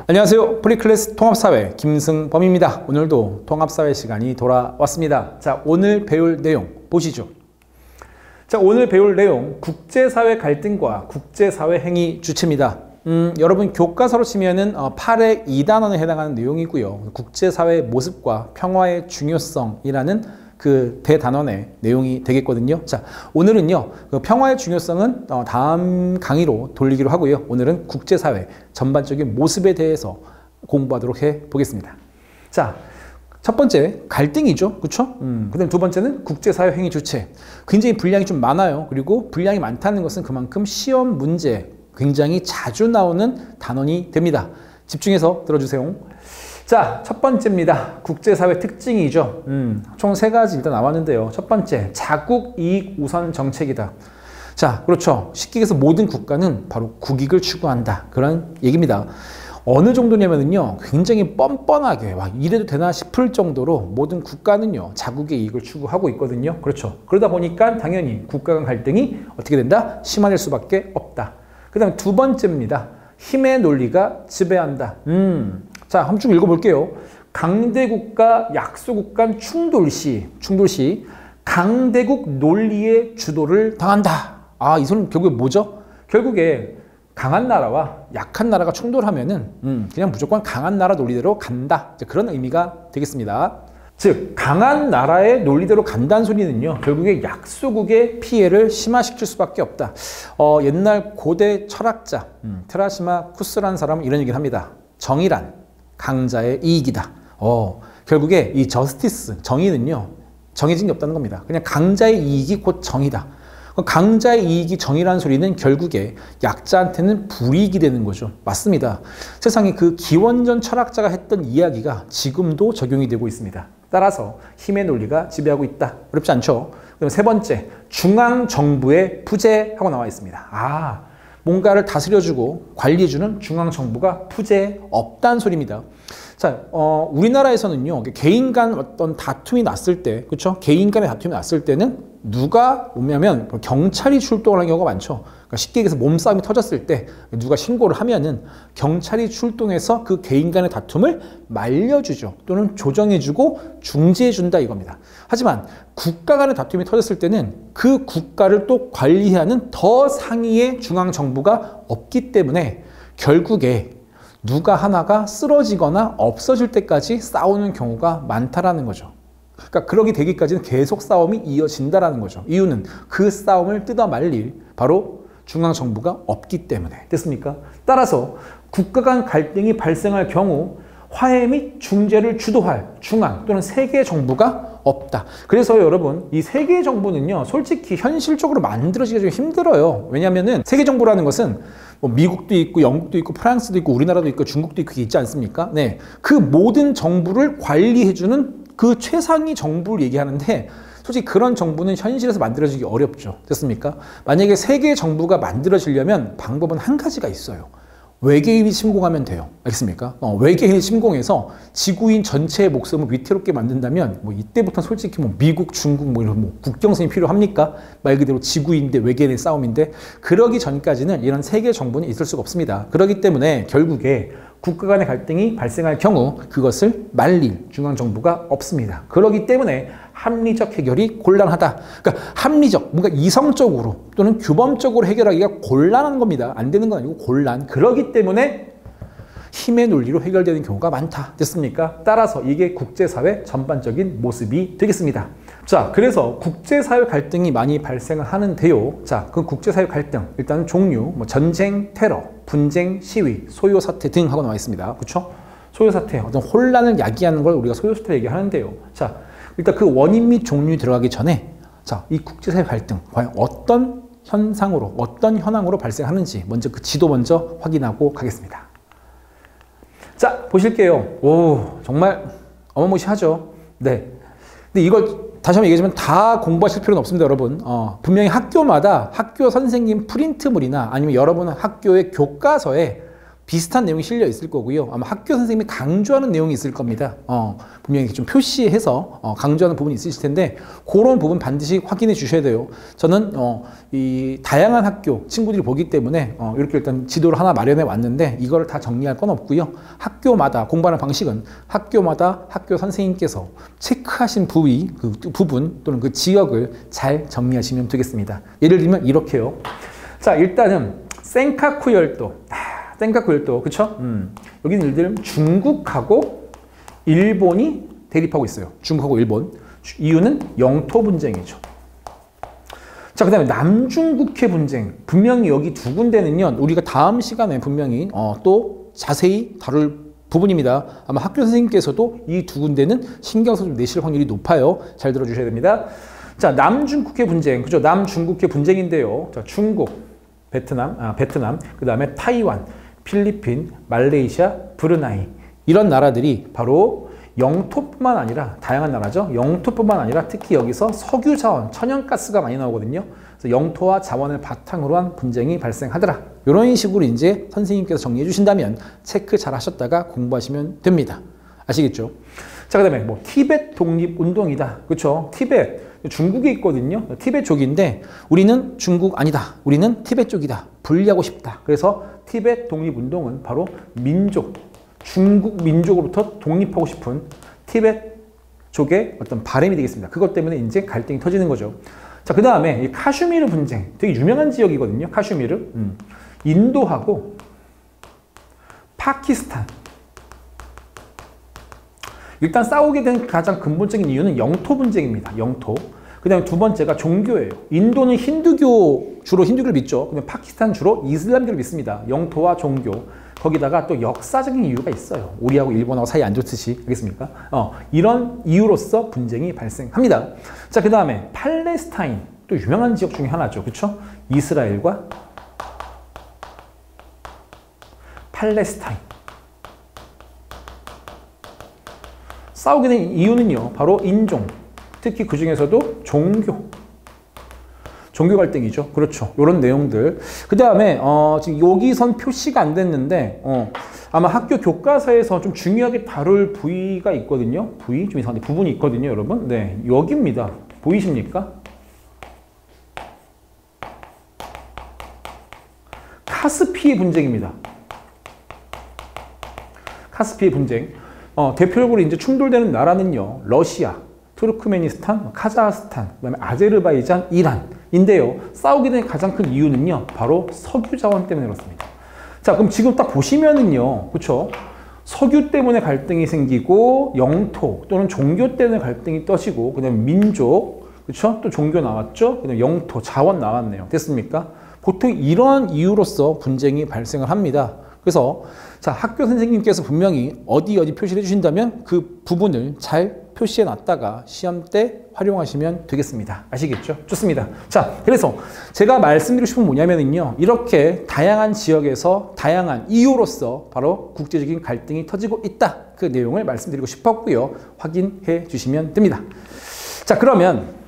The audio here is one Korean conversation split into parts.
안녕하세요. 프리클래스 통합사회 김승범입니다. 오늘도 통합사회 시간이 돌아왔습니다. 자, 오늘 배울 내용 보시죠. 자, 오늘 배울 내용 국제사회 갈등과 국제사회 행위 주체입니다. 여러분 교과서로 치면은 8의 2단원에 해당하는 내용이고요. 국제사회의 모습과 평화의 중요성이라는 그 대단원의 내용이 되겠거든요. 자, 오늘은요, 그 평화의 중요성은 다음 강의로 돌리기로 하고요. 오늘은 국제사회 전반적인 모습에 대해서 공부하도록 해보겠습니다. 자, 첫 번째 갈등이죠. 그렇죠? 그다음 두 번째는 국제사회 행위 주체. 굉장히 분량이 좀 많아요. 그리고 분량이 많다는 것은 그만큼 시험 문제 굉장히 자주 나오는 단원이 됩니다. 집중해서 들어주세요. 자, 첫 번째입니다. 국제사회 특징이죠. 총 3가지 일단 나왔는데요. 첫 번째, 자국 이익 우선 정책이다. 자, 그렇죠. 쉽게 얘기해서 모든 국가는 바로 국익을 추구한다. 그런 얘기입니다. 어느 정도냐면요, 굉장히 뻔뻔하게 와, 이래도 되나 싶을 정도로 모든 국가는요, 자국의 이익을 추구하고 있거든요. 그렇죠. 그러다 보니까 당연히 국가 간 갈등이 어떻게 된다? 심화될 수밖에 없다. 그 다음에 두 번째입니다. 힘의 논리가 지배한다. 자, 한번 쭉 읽어볼게요. 강대국과 약소국 간 충돌 시 강대국 논리의 주도를 당한다. 아, 이 소리는 결국에 뭐죠? 결국에 강한 나라와 약한 나라가 충돌하면은 그냥 무조건 강한 나라 논리대로 간다. 그런 의미가 되겠습니다. 즉, 강한 나라의 논리대로 간다는 소리는요, 결국에 약소국의 피해를 심화시킬 수밖에 없다. 옛날 고대 철학자 테라시마 쿠스라는 사람은 이런 얘기를 합니다. 정의란 강자의 이익이다. 결국에 이 저스티스, 정의는요, 정해진 게 없다는 겁니다. 그냥 강자의 이익이 곧 정의다. 강자의 이익이 정의라는 소리는 결국에 약자한테는 불이익이 되는 거죠. 맞습니다. 세상에 그 기원전 철학자가 했던 이야기가 지금도 적용이 되고 있습니다. 따라서 힘의 논리가 지배하고 있다. 어렵지 않죠? 그럼 세 번째, 중앙정부의 부재하고 나와 있습니다. 뭔가를 다스려주고 관리해주는 중앙정부가 부재 없다는 소리입니다. 자, 우리나라에서는요, 개인 간 어떤 다툼이 났을 때, 그렇죠? 개인 간의 다툼이 났을 때는 누가 오냐면 경찰이 출동을 하는 경우가 많죠. 그러니까 쉽게 얘기해서 몸싸움이 터졌을 때 누가 신고를 하면은 경찰이 출동해서 그 개인 간의 다툼을 말려주죠. 또는 조정해주고 중재해준다 이겁니다. 하지만 국가 간의 다툼이 터졌을 때는 그 국가를 또 관리하는 더 상위의 중앙정부가 없기 때문에 결국에 누가 하나가 쓰러지거나 없어질 때까지 싸우는 경우가 많다라는 거죠. 그러니까 그러게 되기까지는 계속 싸움이 이어진다라는 거죠. 이유는 그 싸움을 뜯어 말릴 바로 중앙정부가 없기 때문에. 됐습니까? 따라서 국가 간 갈등이 발생할 경우 화해 및 중재를 주도할 중앙 또는 세계 정부가 없다. 그래서 여러분, 이 세계 정부는요, 솔직히 현실적으로 만들어지기가 좀 힘들어요. 왜냐하면은 세계 정부라는 것은 뭐 미국도 있고 영국도 있고 프랑스도 있고 우리나라도 있고 중국도 있고 있지 않습니까? 네, 그 모든 정부를 관리해주는 그 최상위 정부를 얘기하는데 솔직히 그런 정부는 현실에서 만들어지기 어렵죠. 됐습니까? 만약에 세계 정부가 만들어지려면 방법은 한 가지가 있어요. 외계인이 침공하면 돼요. 알겠습니까? 외계인이 침공해서 지구인 전체의 목숨을 위태롭게 만든다면 뭐 이때부터 솔직히 뭐 미국, 중국 뭐 이런 뭐 국경선이 필요합니까? 말 그대로 지구인데 외계인의 싸움인데 그러기 전까지는 이런 세계 정부는 있을 수가 없습니다. 그렇기 때문에 결국에 국가 간의 갈등이 발생할 경우 그것을 말릴 중앙정부가 없습니다. 그렇기 때문에 합리적 해결이 곤란하다. 그러니까 합리적, 뭔가 이성적으로 또는 규범적으로 해결하기가 곤란한 겁니다. 안 되는 건 아니고 곤란. 그렇기 때문에 힘의 논리로 해결되는 경우가 많다. 됐습니까? 따라서 이게 국제사회 전반적인 모습이 되겠습니다. 자, 그래서 국제사회 갈등이 많이 발생을 하는데요. 자, 그 국제사회 갈등, 일단 종류, 뭐 전쟁, 테러, 분쟁, 시위, 소요사태 등 하고 나와 있습니다. 그렇죠? 소요사태, 어떤 혼란을 야기하는 걸 우리가 소요사태 얘기하는데요. 자, 일단 그 원인 및 종류에 들어가기 전에 자, 이 국제사회 갈등, 과연 어떤 현상으로, 어떤 현황으로 발생하는지 먼저 그 지도 먼저 확인하고 가겠습니다. 자, 보실게요. 오, 정말 어마무시하죠. 네. 근데 이걸 다시 한번 얘기하지만 다 공부하실 필요는 없습니다, 여러분. 분명히 학교마다 학교 선생님 프린트물이나 아니면 여러분 학교의 교과서에 비슷한 내용이 실려 있을 거고요. 아마 학교 선생님이 강조하는 내용이 있을 겁니다. 분명히 좀 표시해서 강조하는 부분이 있으실 텐데 그런 부분 반드시 확인해 주셔야 돼요. 저는 이 다양한 학교 친구들이 보기 때문에 이렇게 일단 지도를 하나 마련해 왔는데 이걸 다 정리할 건 없고요. 학교마다 공부하는 방식은 학교마다 학교 선생님께서 체크하신 부위, 그 부분 또는 그 지역을 잘 정리하시면 되겠습니다. 예를 들면 이렇게요. 자, 일단은 센카쿠 열도. 센카쿠 열도, 그쵸? 여기는 예를 들면 중국하고 일본이 대립하고 있어요. 중국하고 일본. 이유는 영토 분쟁이죠. 자, 그 다음에 남중국해 분쟁. 분명히 여기 두 군데는요, 우리가 다음 시간에 분명히 또 자세히 다룰 부분입니다. 아마 학교 선생님께서도 이 두 군데는 신경 써서 내실 확률이 높아요. 잘 들어주셔야 됩니다. 자, 남중국해 분쟁. 그죠? 남중국해 분쟁인데요. 자, 중국, 베트남, 그 다음에 타이완, 필리핀, 말레이시아, 브루나이 이런 나라들이 바로 영토뿐만 아니라 다양한 나라죠. 영토뿐만 아니라 특히 여기서 석유 자원, 천연가스가 많이 나오거든요. 그래서 영토와 자원을 바탕으로 한 분쟁이 발생하더라. 이런 식으로 이제 선생님께서 정리해 주신다면 체크 잘 하셨다가 공부하시면 됩니다. 아시겠죠? 자, 그 다음에 뭐 티베트 독립운동이다. 그렇죠? 티베트. 중국에 있거든요. 티베트 쪽인데 우리는 중국 아니다. 우리는 티베트 쪽이다. 분리하고 싶다. 그래서 티베트 독립운동은 바로 민족, 중국 민족으로부터 독립하고 싶은 티베트 쪽의 어떤 바람이 되겠습니다. 그것 때문에 이제 갈등이 터지는 거죠. 자, 그 다음에 이 카슈미르 분쟁. 되게 유명한 지역이거든요. 카슈미르. 인도하고 파키스탄. 일단 싸우게 된 가장 근본적인 이유는 영토 분쟁입니다. 영토. 그 다음에 두 번째가 종교예요. 인도는 힌두교, 주로 힌두교를 믿죠. 근데 파키스탄 주로 이슬람교를 믿습니다. 영토와 종교. 거기다가 또 역사적인 이유가 있어요. 우리하고 일본하고 사이 안 좋듯이. 알겠습니까? 이런 이유로서 분쟁이 발생합니다. 자, 그 다음에 팔레스타인. 또 유명한 지역 중에 하나죠. 그렇죠? 이스라엘과 팔레스타인. 싸우게 된 이유는요, 바로 인종, 특히 그 중에서도 종교 갈등이죠. 그렇죠. 이런 내용들. 그 다음에 지금 여기선 표시가 안 됐는데 아마 학교 교과서에서 좀 중요하게 다룰 부위가 있거든요. 부위 좀 이상한데 부분이 있거든요, 여러분. 네, 여기입니다. 보이십니까? 카스피의 분쟁입니다. 카스피의 분쟁. 대표적으로 이제 충돌되는 나라는요, 러시아, 투르크메니스탄, 카자흐스탄, 그다음에 아제르바이잔, 이란인데요. 싸우게 된 가장 큰 이유는요, 바로 석유 자원 때문에 그렇습니다. 자, 그럼 지금 딱 보시면은요, 그렇죠? 석유 때문에 갈등이 생기고 영토 또는 종교 때문에 갈등이 떠지고, 그다음에 민족, 그렇죠? 또 종교 나왔죠? 그다음에 영토, 자원 나왔네요. 됐습니까? 보통 이러한 이유로서 분쟁이 발생을 합니다. 그래서 자, 학교 선생님께서 분명히 어디 표시를 해주신다면 그 부분을 잘 표시해 놨다가 시험 때 활용하시면 되겠습니다. 아시겠죠? 좋습니다. 자, 그래서 제가 말씀드리고 싶은 뭐냐면요, 이렇게 다양한 지역에서 다양한 이유로서 바로 국제적인 갈등이 터지고 있다. 그 내용을 말씀드리고 싶었고요. 확인해 주시면 됩니다. 자, 그러면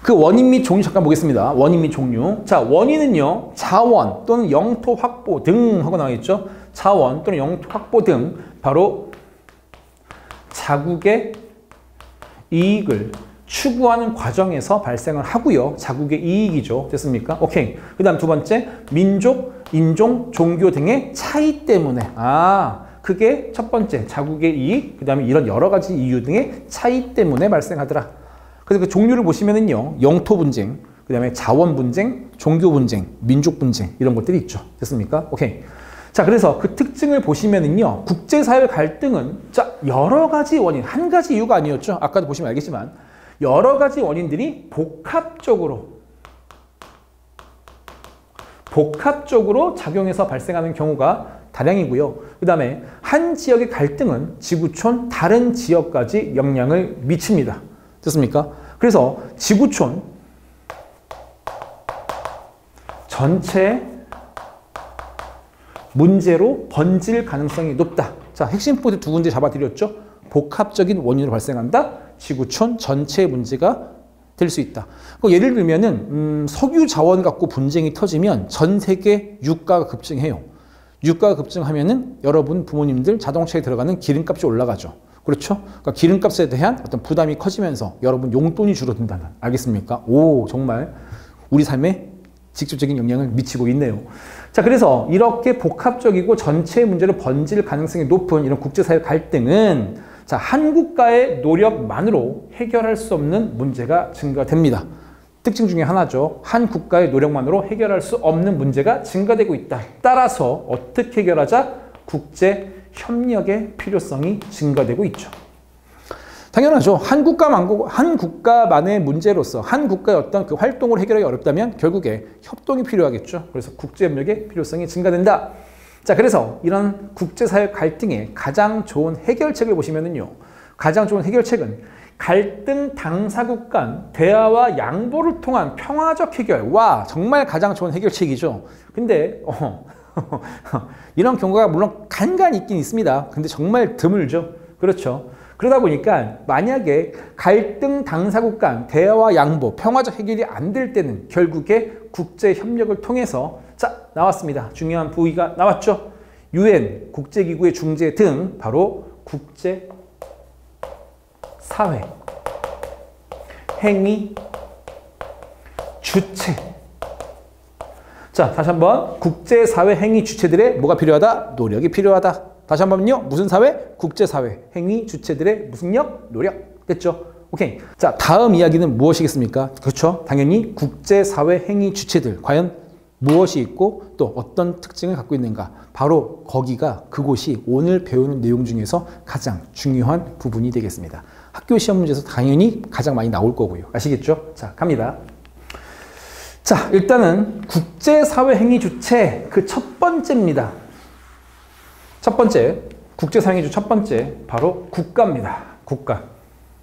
그 원인 및 종류 잠깐 보겠습니다. 원인 및 종류. 자, 원인은요, 자원 또는 영토 확보 등 하고 나와 있죠. 자원 또는 영토 확보 등 바로 자국의 이익을 추구하는 과정에서 발생을 하고요. 자국의 이익이죠. 됐습니까? 오케이. 그 다음 두 번째, 민족, 인종, 종교 등의 차이 때문에. 그게 첫 번째, 자국의 이익, 그 다음에 이런 여러 가지 이유 등의 차이 때문에 발생하더라. 그래서 그 종류를 보시면은요, 영토 분쟁, 그 다음에 자원 분쟁, 종교 분쟁, 민족 분쟁, 이런 것들이 있죠. 됐습니까? 오케이. 자, 그래서 그 특징을 보시면은요, 국제사회 갈등은, 자, 여러 가지 원인, 한 가지 이유가 아니었죠. 아까도 보시면 알겠지만, 여러 가지 원인들이 복합적으로 작용해서 발생하는 경우가 다량이고요. 그 다음에 한 지역의 갈등은 지구촌 다른 지역까지 영향을 미칩니다. 됐습니까? 그래서 지구촌 전체 문제로 번질 가능성이 높다. 자, 핵심 포인트 두 군데 잡아드렸죠? 복합적인 원인으로 발생한다. 지구촌 전체의 문제가 될 수 있다. 예를 들면은 석유 자원 갖고 분쟁이 터지면 전 세계 유가가 급증해요. 유가가 급증하면은 여러분 부모님들 자동차에 들어가는 기름값이 올라가죠. 그렇죠? 그러니까 기름값에 대한 어떤 부담이 커지면서 여러분 용돈이 줄어든다는, 알겠습니까? 오, 정말 우리 삶에 직접적인 영향을 미치고 있네요. 자, 그래서 이렇게 복합적이고 전체 문제로 번질 가능성이 높은 이런 국제사회 갈등은 자, 한 국가의 노력만으로 해결할 수 없는 문제가 증가됩니다. 특징 중에 하나죠. 한 국가의 노력만으로 해결할 수 없는 문제가 증가되고 있다. 따라서 어떻게 해결하자? 국제 협력의 필요성이 증가되고 있죠. 당연하죠. 한 국가만의 문제로서 한 국가의 어떤 그 활동을 해결하기 어렵다면 결국에 협동이 필요하겠죠. 그래서 국제협력의 필요성이 증가된다. 자, 그래서 이런 국제사회 갈등의 가장 좋은 해결책을 보시면은요. 가장 좋은 해결책은 갈등 당사국 간 대화와 양보를 통한 평화적 해결. 와, 정말 가장 좋은 해결책이죠. 근데 이런 경우가 물론 간간히 있긴 있습니다. 근데 정말 드물죠. 그렇죠. 그러다 보니까 만약에 갈등 당사국 간 대화와 양보, 평화적 해결이 안 될 때는 결국에 국제협력을 통해서 자, 나왔습니다. 중요한 부위가 나왔죠. UN, 국제기구의 중재 등 바로 국제사회, 행위, 주체. 자, 다시 한번 국제사회 행위 주체들의 뭐가 필요하다? 노력이 필요하다. 다시 한번요. 무슨 사회? 국제사회 행위 주체들의 무슨 력? 노력. 됐죠? 오케이. 자, 다음 이야기는 무엇이겠습니까? 그렇죠? 당연히 국제사회 행위 주체들. 과연 무엇이 있고 또 어떤 특징을 갖고 있는가? 바로 거기가 그곳이 오늘 배우는 내용 중에서 가장 중요한 부분이 되겠습니다. 학교 시험 문제에서 당연히 가장 많이 나올 거고요. 아시겠죠? 자, 갑니다. 자, 일단은 국제사회 행위 주체 그 첫 번째입니다. 첫 번째, 국제사회 행위 주체 첫 번째 바로 국가입니다. 국가.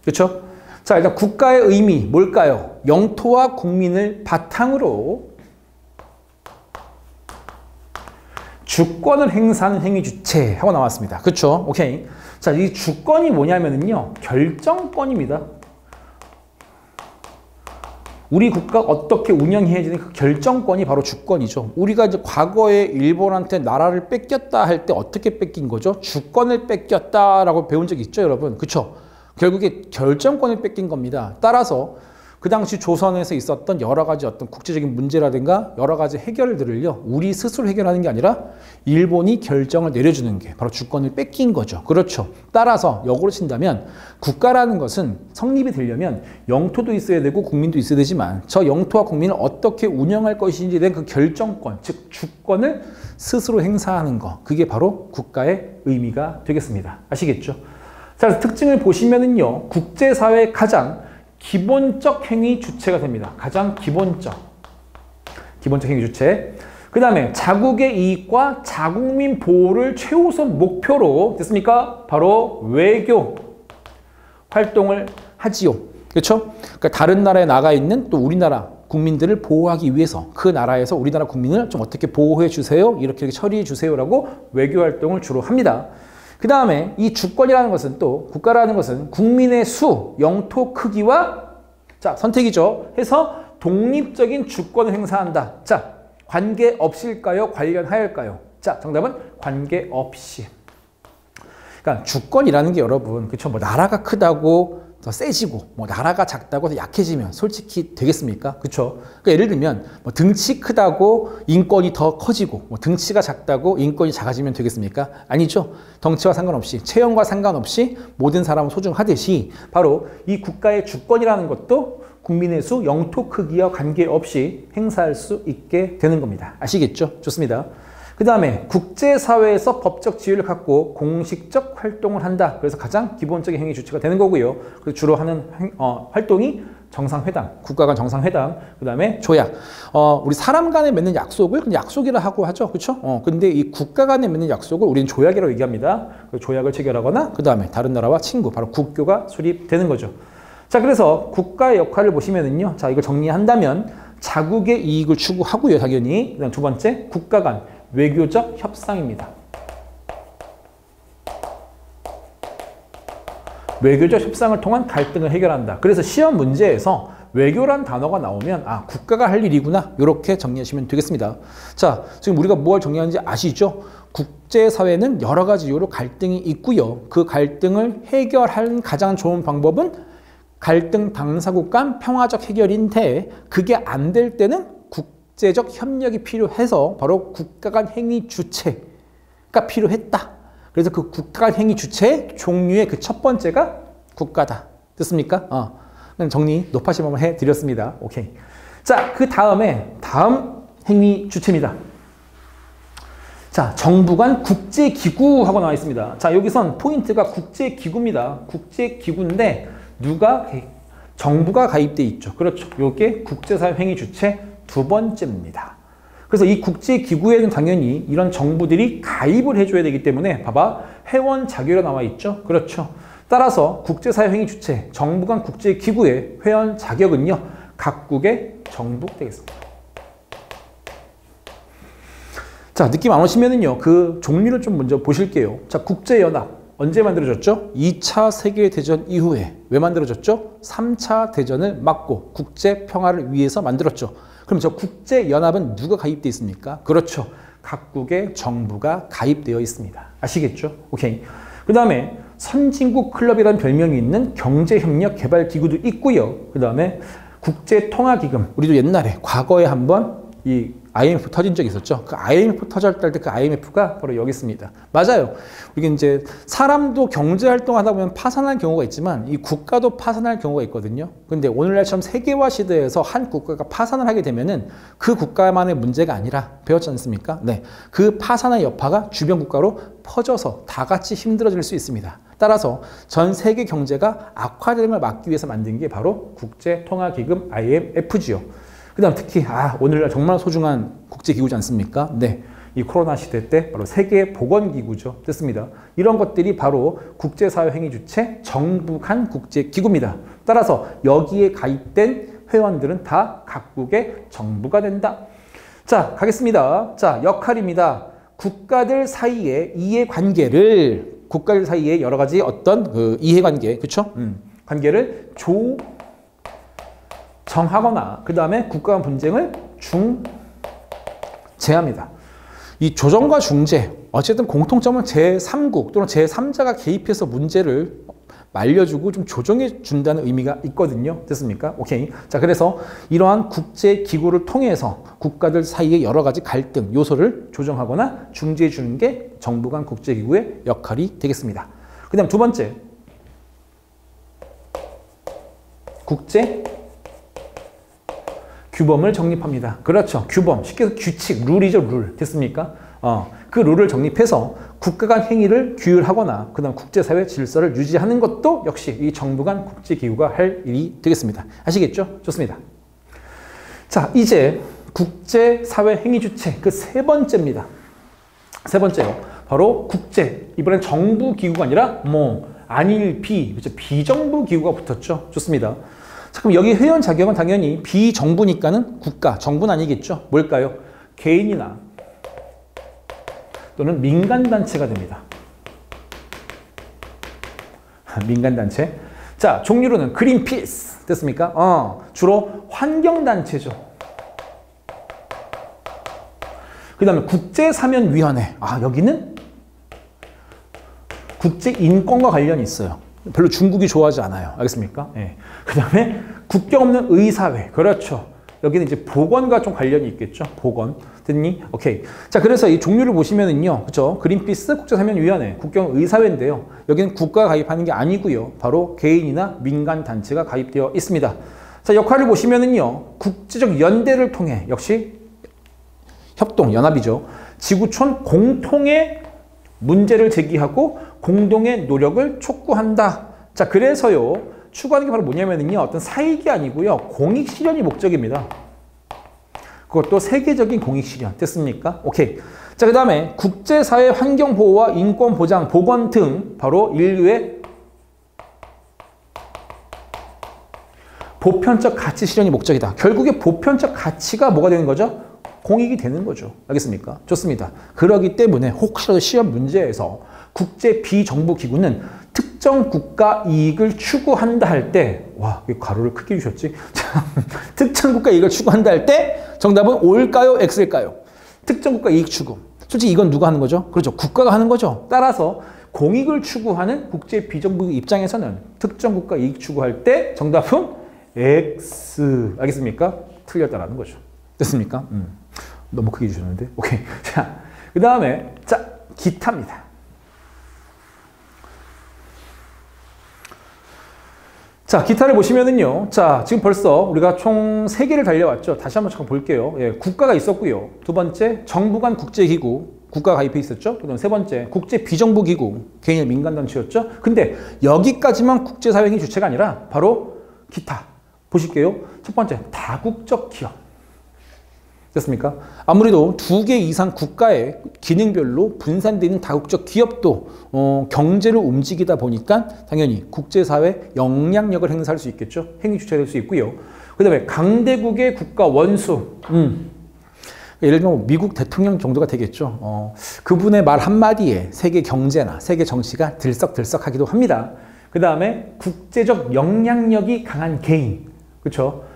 그렇죠? 자, 일단 국가의 의미 뭘까요? 영토와 국민을 바탕으로 주권을 행사하는 행위 주체 하고 나왔습니다. 그렇죠? 오케이. 자, 이 주권이 뭐냐면은요. 결정권입니다. 우리 국가가 어떻게 운영해야 되는 그 결정권이 바로 주권이죠. 우리가 이제 과거에 일본한테 나라를 뺏겼다 할 때 어떻게 뺏긴 거죠? 주권을 뺏겼다라고 배운 적 있죠, 여러분? 그렇죠? 결국에 결정권을 뺏긴 겁니다. 따라서 그 당시 조선에서 있었던 여러 가지 어떤 국제적인 문제라든가 여러 가지 해결들을요, 우리 스스로 해결하는 게 아니라 일본이 결정을 내려주는 게 바로 주권을 뺏긴 거죠. 그렇죠. 따라서 역으로 친다면 국가라는 것은 성립이 되려면 영토도 있어야 되고 국민도 있어야 되지만 저 영토와 국민을 어떻게 운영할 것인지에 대한 그 결정권, 즉 주권을 스스로 행사하는 거. 그게 바로 국가의 의미가 되겠습니다. 아시겠죠? 자, 특징을 보시면은요, 국제사회의 가장 기본적 행위 주체가 됩니다. 가장 기본적 행위 주체. 그 다음에 자국의 이익과 자국민 보호를 최우선 목표로 됐습니까? 바로 외교 활동을 하지요. 그렇죠? 그러니까 다른 나라에 나가 있는 또 우리나라 국민들을 보호하기 위해서 그 나라에서 우리나라 국민을 좀 어떻게 보호해 주세요. 이렇게 처리해 주세요라고 외교 활동을 주로 합니다. 그 다음에 이 주권이라는 것은 또 국가라는 것은 국민의 수, 영토 크기와 자, 선택이죠. 해서 독립적인 주권을 행사한다. 자, 관계없일까요? 관련하여일까요? 자, 정답은 관계없이. 그러니까 주권이라는 게 여러분, 그렇죠? 뭐 나라가 크다고 더 세지고, 뭐 나라가 작다고 더 약해지면 솔직히 되겠습니까? 그렇죠? 그러니까 예를 들면 뭐 등치 크다고 인권이 더 커지고, 뭐 등치가 작다고 인권이 작아지면 되겠습니까? 아니죠. 덩치와 상관없이, 체형과 상관없이 모든 사람은 소중하듯이 바로 이 국가의 주권이라는 것도 국민의 수, 영토 크기와 관계없이 행사할 수 있게 되는 겁니다. 아시겠죠? 좋습니다. 그 다음에 국제사회에서 법적 지위를 갖고 공식적 활동을 한다. 그래서 가장 기본적인 행위 주체가 되는 거고요. 그래서 주로 하는 활동이 정상회담, 국가 간 정상회담, 그 다음에 조약. 우리 사람 간에 맺는 약속을 그냥 약속이라 하고 하죠. 그렇죠? 근데 이 국가 간에 맺는 약속을 우리는 조약이라고 얘기합니다. 그 조약을 체결하거나 그 다음에 다른 나라와 친구, 바로 국교가 수립되는 거죠. 자, 그래서 국가의 역할을 보시면은요. 자, 이걸 정리한다면 자국의 이익을 추구하고요. 당연히. 그다음 두 번째, 국가 간 외교적 협상입니다. 외교적 협상을 통한 갈등을 해결한다. 그래서 시험 문제에서 외교란 단어가 나오면 아, 국가가 할 일이구나. 이렇게 정리하시면 되겠습니다. 자, 지금 우리가 뭘 정리하는지 아시죠? 국제사회는 여러 가지 이유로 갈등이 있고요. 그 갈등을 해결하는 가장 좋은 방법은 갈등 당사국 간 평화적 해결인데 그게 안 될 때는 국제적 협력이 필요해서 바로 국가 간 행위 주체가 필요했다. 그래서 그 국가 간 행위 주체의 종류의 그 첫 번째가 국가다. 됐습니까? 정리 높아심 한번 해드렸습니다. 오케이. 자, 그 다음에 다음 행위 주체입니다. 자, 정부 간 국제기구하고 나와 있습니다. 자, 여기선 포인트가 국제기구입니다. 국제기구인데 정부가 가입돼 있죠. 그렇죠. 이게 국제사회 행위 주체 두 번째입니다. 그래서 이 국제기구에는 당연히 이런 정부들이 가입을 해줘야 되기 때문에 봐봐. 회원 자격이 나와 있죠. 그렇죠. 따라서 국제사회 행위 주체, 정부 간 국제기구의 회원 자격은요. 각국의 정부 되겠습니다. 자, 느낌 안 오시면은요. 그 종류를 좀 먼저 보실게요. 자, 국제연합. 언제 만들어졌죠? 2차 세계대전 이후에. 왜 만들어졌죠? 3차 대전을 막고 국제 평화를 위해서 만들었죠. 그럼 저 국제연합은 누가 가입되어 있습니까? 그렇죠. 각국의 정부가 가입되어 있습니다. 아시겠죠? 오케이. 그 다음에 선진국 클럽이라는 별명이 있는 경제협력개발기구도 있고요. 그 다음에 국제통화기금. 우리도 옛날에 과거에 한번 이 IMF 터진 적이 있었죠. 그 IMF 터졌을 때 그 IMF가 바로 여기 있습니다. 맞아요. 이게 이제 사람도 경제 활동하다 보면 파산할 경우가 있지만 이 국가도 파산할 경우가 있거든요. 근데 오늘날처럼 세계화 시대에서 한 국가가 파산을 하게 되면은 그 국가만의 문제가 아니라 배웠지 않습니까? 네. 그 파산의 여파가 주변 국가로 퍼져서 다 같이 힘들어질 수 있습니다. 따라서 전 세계 경제가 악화되는 걸 막기 위해서 만든 게 바로 국제통화기금 IMF지요. 그 다음 특히 오늘날 정말 소중한 국제기구지 않습니까? 네, 이 코로나 시대 때 바로 세계보건기구죠. 됐습니다. 이런 것들이 바로 국제사회 행위 주체 정부 간 국제기구입니다. 따라서 여기에 가입된 회원들은 다 각국의 정부가 된다. 자, 가겠습니다. 자, 역할입니다. 국가들 사이의 이해관계를 국가들 사이의 여러 가지 어떤 그 이해관계, 그렇죠? 관계를 정하거나 그 다음에 국가 간 분쟁을 중재합니다. 이 조정과 중재, 어쨌든 공통점은 제3국 또는 제3자가 개입해서 문제를 말려주고 좀 조정해 준다는 의미가 있거든요. 됐습니까? 오케이. 자, 그래서 이러한 국제기구를 통해서 국가들 사이의 여러 가지 갈등 요소를 조정하거나 중재해 주는 게 정부 간 국제기구의 역할이 되겠습니다. 그 다음 두 번째, 국제 규범을 정립합니다. 그렇죠. 규범. 쉽게 해서 규칙, 룰이죠. 룰. 됐습니까? 그 룰을 정립해서 국가 간 행위를 규율하거나 그 다음 국제사회 질서를 유지하는 것도 역시 이 정부 간 국제기구가 할 일이 되겠습니다. 아시겠죠? 좋습니다. 자, 이제 국제사회 행위 주체 그 세 번째입니다. 세 번째요. 바로 국제. 이번엔 정부 기구가 아니라 그렇죠. 비정부 기구가 붙었죠. 좋습니다. 자, 그럼 여기 회원 자격은 당연히 비정부니까는 국가, 정부는 아니겠죠. 뭘까요? 개인이나 또는 민간단체가 됩니다. 민간단체. 자, 종류로는 그린피스. 됐습니까? 주로 환경단체죠. 그 다음에 국제사면위원회. 여기는 국제인권과 관련이 있어요. 별로 중국이 좋아하지 않아요. 알겠습니까? 예. 그 다음에 국경 없는 의사회. 그렇죠. 여기는 이제 보건과 좀 관련이 있겠죠. 보건. 됐니? 오케이. 자, 그래서 이 종류를 보시면은요. 그죠? 그린피스 국제사면위원회, 국경 의사회인데요. 여기는 국가가 가입하는 게 아니고요. 바로 개인이나 민간단체가 가입되어 있습니다. 자, 역할을 보시면은요. 국제적 연대를 통해 역시 협동, 연합이죠. 지구촌 공통의 문제를 제기하고 공동의 노력을 촉구한다. 자, 그래서요. 추구하는 게 바로 뭐냐면요. 어떤 사익이 아니고요. 공익 실현이 목적입니다. 그것도 세계적인 공익 실현. 됐습니까? 오케이. 자, 그 다음에 국제사회 환경보호와 인권보장, 보건 등 바로 인류의 보편적 가치 실현이 목적이다. 결국에 보편적 가치가 뭐가 되는 거죠? 공익이 되는 거죠. 알겠습니까? 좋습니다. 그러기 때문에 혹시라도 시험 문제에서 국제 비정부 기구는 특정 국가 이익을 추구한다 할 때, 와, 왜 가로를 크게 주셨지? 자, 특정 국가 이익을 추구한다 할 때 정답은 O일까요? X일까요? 특정 국가 이익 추구. 솔직히 이건 누가 하는 거죠? 그렇죠. 국가가 하는 거죠. 따라서 공익을 추구하는 국제 비정부 입장에서는 특정 국가 이익 추구할 때 정답은 X. 알겠습니까? 틀렸다라는 거죠. 됐습니까? 너무 크게 주셨는데. 오케이. 자, 그 다음에, 자, 기타입니다. 자, 기타를 보시면은요. 자, 지금 벌써 우리가 총 3개를 달려왔죠. 다시 한번 잠깐 볼게요. 예, 국가가 있었고요. 두 번째, 정부 간 국제기구, 국가가 가입해 있었죠. 그다음 세 번째, 국제 비정부기구, 개인의 민간단체였죠. 근데 여기까지만 국제사회행위 주체가 아니라 바로 기타. 보실게요. 첫 번째, 다국적 기업. 됐습니까? 아무래도 2개 이상 국가의 기능별로 분산되어 있는 다국적 기업도 경제를 움직이다 보니까 당연히 국제사회 영향력을 행사할 수 있겠죠. 행위 주체가 될 수 있고요. 그 다음에 강대국의 국가 원수. 예를 들면 미국 대통령 정도가 되겠죠. 그분의 말 한마디에 세계 경제나 세계 정치가 들썩들썩하기도 합니다. 그 다음에 국제적 영향력이 강한 개인. 그렇죠?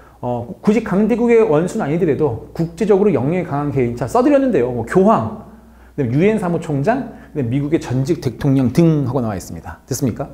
굳이 강대국의 원수는 아니더라도 국제적으로 영향이 강한 개인. 자, 써드렸는데요. 뭐 교황, 유엔 사무총장, 미국의 전직 대통령 등 하고 나와 있습니다. 됐습니까?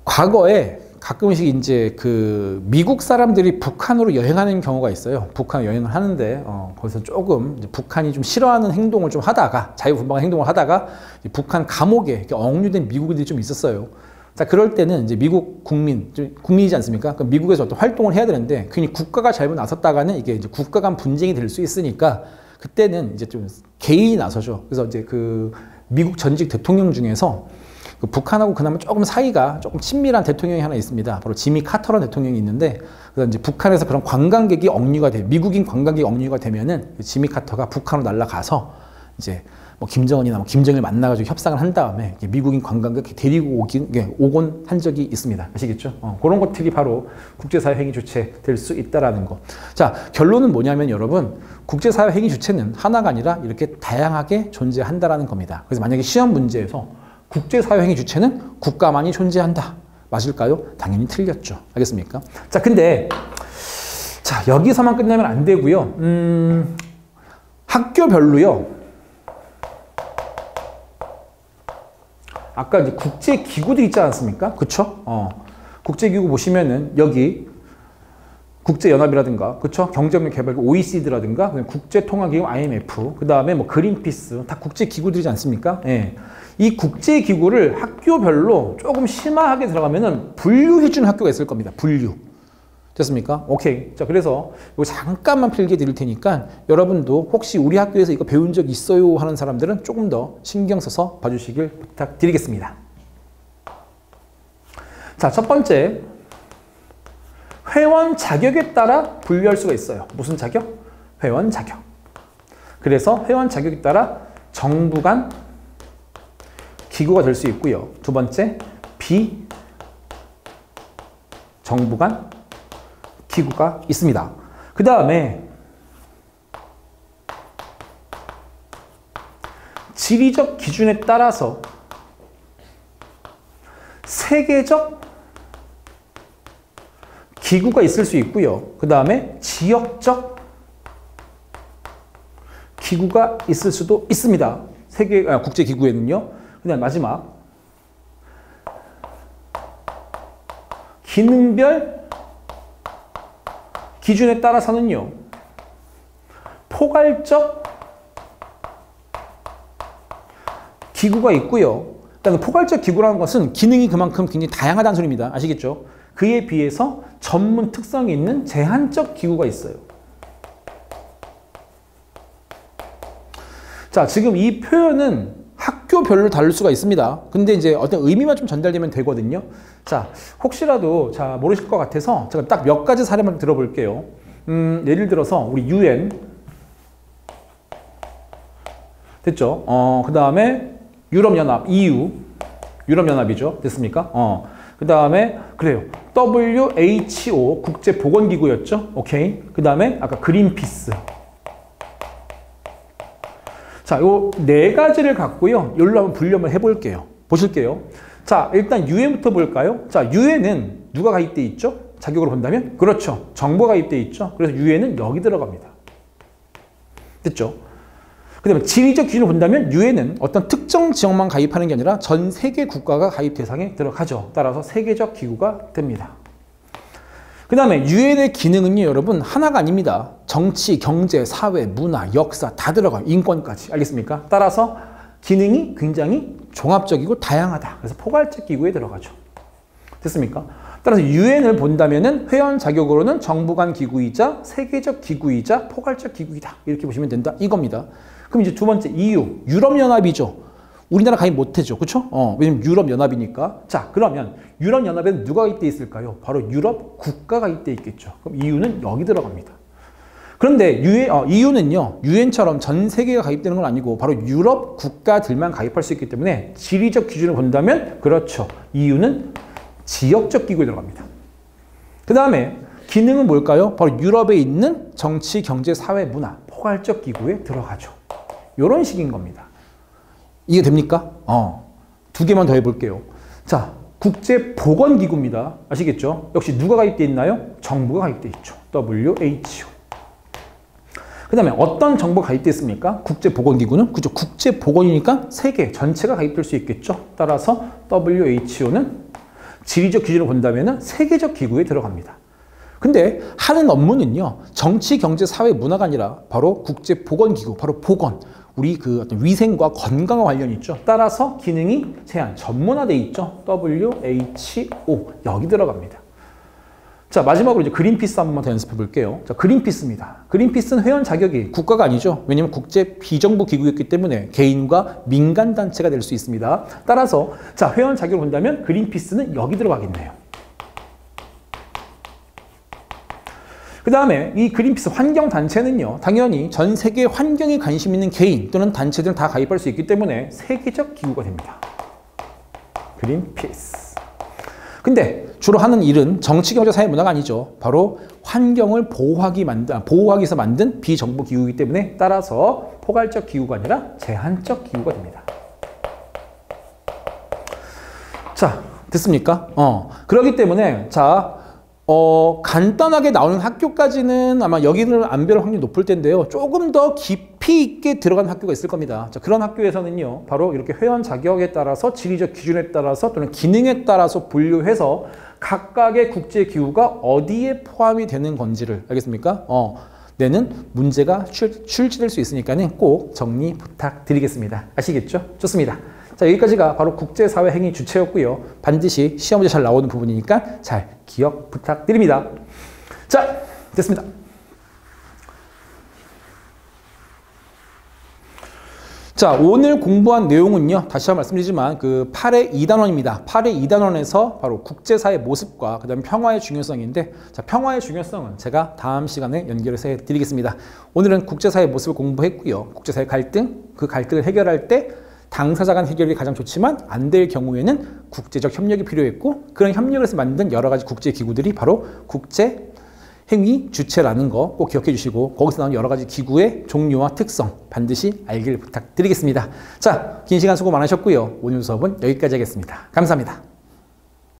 과거에 가끔씩 이제 그 미국 사람들이 북한으로 여행하는 경우가 있어요. 북한 여행을 하는데 거기서 조금 이제 북한이 좀 싫어하는 행동을 좀 하다가 자유분방한 행동을 하다가 북한 감옥에 이렇게 억류된 미국인들이 좀 있었어요. 자, 그럴 때는 이제 미국 국민이지 않습니까? 그럼 미국에서 어떤 활동을 해야 되는데 괜히 국가가 잘못 나섰다가는 이게 이제 국가 간 분쟁이 될 수 있으니까 그때는 이제 좀 개인이 나서죠. 그래서 이제 그 미국 전직 대통령 중에서 그 북한하고 그나마 조금 사이가 조금 친밀한 대통령이 하나 있습니다. 바로 지미 카터라는 대통령이 있는데, 그래서 이제 북한에서 그런 관광객이 억류가 돼, 미국인 관광객이 억류가 되면은 지미 카터가 북한으로 날아가서 이제 뭐 김정은이나 뭐 김정일 만나가지고 협상을 한 다음에 미국인 관광객 데리고 오곤 한 적이 있습니다. 아시겠죠? 그런 것들이 바로 국제사회 행위 주체 될 수 있다라는 거. 자, 결론은 뭐냐면 여러분, 국제사회 행위 주체는 하나가 아니라 이렇게 다양하게 존재한다라는 겁니다. 그래서 만약에 시험 문제에서 국제사회 행위 주체는 국가만이 존재한다. 맞을까요? 당연히 틀렸죠. 알겠습니까? 자, 근데 자, 여기서만 끝나면 안 되고요. 학교별로요. 아까 이제 국제기구들 있지 않습니까? 그쵸? 국제기구 보시면은 여기 국제연합이라든가, 그쵸? 경제협력개발기구 OECD라든가, 국제통화기구 IMF, 그 다음에 뭐 그린피스, 다 국제기구들이지 않습니까? 예. 이 국제기구를 학교별로 조금 심화하게 들어가면은 분류해주는 학교가 있을 겁니다. 분류. 됐습니까? 오케이. 자, 그래서 이거 잠깐만 필기해 드릴 테니까 여러분도 혹시 우리 학교에서 이거 배운 적 있어요 하는 사람들은 조금 더 신경 써서 봐주시길 부탁드리겠습니다. 자, 첫 번째. 회원 자격에 따라 분류할 수가 있어요. 무슨 자격? 회원 자격. 그래서 회원 자격에 따라 정부 간 기구가 될 수 있고요. 두 번째, 비정부 간 기구가 있습니다. 그 다음에 지리적 기준에 따라서 세계적 기구가 있을 수 있고요. 그 다음에 지역적 기구가 있을 수도 있습니다. 국제기구에는요. 그 다음 마지막 기능별 기준에 따라서는요. 포괄적 기구가 있고요. 일단 포괄적 기구라는 것은 기능이 그만큼 굉장히 다양하다는 소리입니다. 아시겠죠? 그에 비해서 전문 특성이 있는 제한적 기구가 있어요. 자, 지금 이 표현은 학교별로 다를 수가 있습니다. 근데 이제 어떤 의미만 좀 전달되면 되거든요. 자, 혹시라도 자 모르실 것 같아서 제가 딱 몇 가지 사례만 들어볼게요. 예를 들어서 우리 UN 됐죠? 그 다음에 유럽연합 EU 유럽연합이죠. 됐습니까? 그 다음에 그래요. WHO 국제보건기구였죠. 오케이. 그 다음에 아까 그린피스. 자, 요 네 가지를 갖고요. 여기로 한번 분류 한번 해볼게요. 보실게요. 자, 일단 유엔부터 볼까요? 자, 유엔은 누가 가입돼 있죠? 자격으로 본다면? 그렇죠. 정부가 가입돼 있죠. 그래서 유엔은 여기 들어갑니다. 됐죠? 그 다음에 지리적 기준을 본다면 유엔은 어떤 특정 지역만 가입하는 게 아니라 전 세계 국가가 가입 대상에 들어가죠. 따라서 세계적 기구가 됩니다. 그 다음에 유엔의 기능은요, 여러분, 하나가 아닙니다. 정치, 경제, 사회, 문화, 역사 다 들어가요. 인권까지. 알겠습니까? 따라서 기능이 굉장히 종합적이고 다양하다. 그래서 포괄적 기구에 들어가죠. 됐습니까? 따라서 유엔을 본다면은 회원 자격으로는 정부 간 기구이자 세계적 기구이자 포괄적 기구이다. 이렇게 보시면 된다. 이겁니다. 그럼 이제 두 번째 EU, 유럽연합이죠. 우리나라 가입 못해죠. 그렇죠? 왜냐면 유럽연합이니까. 자, 그러면 유럽연합에는 누가 가입돼 있을까요? 바로 유럽 국가가 가입돼 있겠죠. 그럼 EU는 여기 들어갑니다. 그런데 EU는요, 유엔처럼 전 세계가 가입되는 건 아니고 바로 유럽 국가들만 가입할 수 있기 때문에 지리적 기준을 본다면 그렇죠. EU는 지역적 기구에 들어갑니다. 그 다음에 기능은 뭘까요? 바로 유럽에 있는 정치, 경제, 사회, 문화, 포괄적 기구에 들어가죠. 이런 식인 겁니다. 이게 됩니까? 두 개만 더 해볼게요. 자, 국제보건기구입니다. 아시겠죠? 역시 누가 가입되어 있나요? 정부가 가입되어 있죠. WHO. 그 다음에 어떤 정보가 가입되어 있습니까? 국제보건기구는? 그죠? 국제보건이니까 세계 전체가 가입될 수 있겠죠. 따라서 WHO는 지리적 기준을 본다면 세계적 기구에 들어갑니다. 근데 하는 업무는요, 정치, 경제, 사회, 문화가 아니라 바로 국제보건기구, 바로 보건, 우리 그 어떤 위생과 건강과 관련이 있죠. 따라서 기능이 제한, 전문화되어 있죠. WHO, 여기 들어갑니다. 자, 마지막으로 이제 그린피스 한 번만 더 연습해 볼게요. 자, 그린피스입니다. 그린피스는 회원 자격이 국가가 아니죠. 왜냐하면 국제 비정부 기구였기 때문에 개인과 민간 단체가 될 수 있습니다. 따라서 자, 회원 자격을 본다면 그린피스는 여기 들어가겠네요. 그 다음에 이 그린피스 환경단체는요, 당연히 전 세계 환경에 관심 있는 개인 또는 단체들은 다 가입할 수 있기 때문에 세계적 기구가 됩니다. 그린피스. 근데 주로 하는 일은 정치, 경제, 사회, 문화가 아니죠. 바로 환경을 보호하기 위해서 만든 비정부 기구이기 때문에 따라서 포괄적 기구가 아니라 제한적 기구가 됩니다. 자, 됐습니까? 그렇기 때문에 자, 간단하게 나오는 학교까지는 아마 여기는 안 배울 확률이 높을 텐데요. 조금 더 깊이 있게 들어간 학교가 있을 겁니다. 자, 그런 학교에서는요, 바로 이렇게 회원 자격에 따라서 지리적 기준에 따라서 또는 기능에 따라서 분류해서 각각의 국제기구가 어디에 포함이 되는 건지를, 알겠습니까? 내는 문제가 출제될 수 있으니까는 꼭 정리 부탁드리겠습니다. 아시겠죠? 좋습니다. 자, 여기까지가 바로 국제사회 행위 주체였고요. 반드시 시험 문제 잘 나오는 부분이니까 잘 기억 부탁드립니다. 자, 됐습니다. 자, 오늘 공부한 내용은요, 다시 한번 말씀드리지만 그 8의 2단원입니다. 8의 2단원에서 바로 국제사회 모습과 그 다음에 평화의 중요성인데, 자, 평화의 중요성은 제가 다음 시간에 연결해서 해드리겠습니다. 오늘은 국제사회 모습을 공부했고요. 국제사회 갈등, 그 갈등을 해결할 때 당사자 간 해결이 가장 좋지만 안 될 경우에는 국제적 협력이 필요했고, 그런 협력에서 만든 여러 가지 국제기구들이 바로 국제 행위 주체라는 거 꼭 기억해 주시고, 거기서 나오는 여러 가지 기구의 종류와 특성 반드시 알길 부탁드리겠습니다. 자, 긴 시간 수고 많으셨고요. 오늘 수업은 여기까지 하겠습니다. 감사합니다.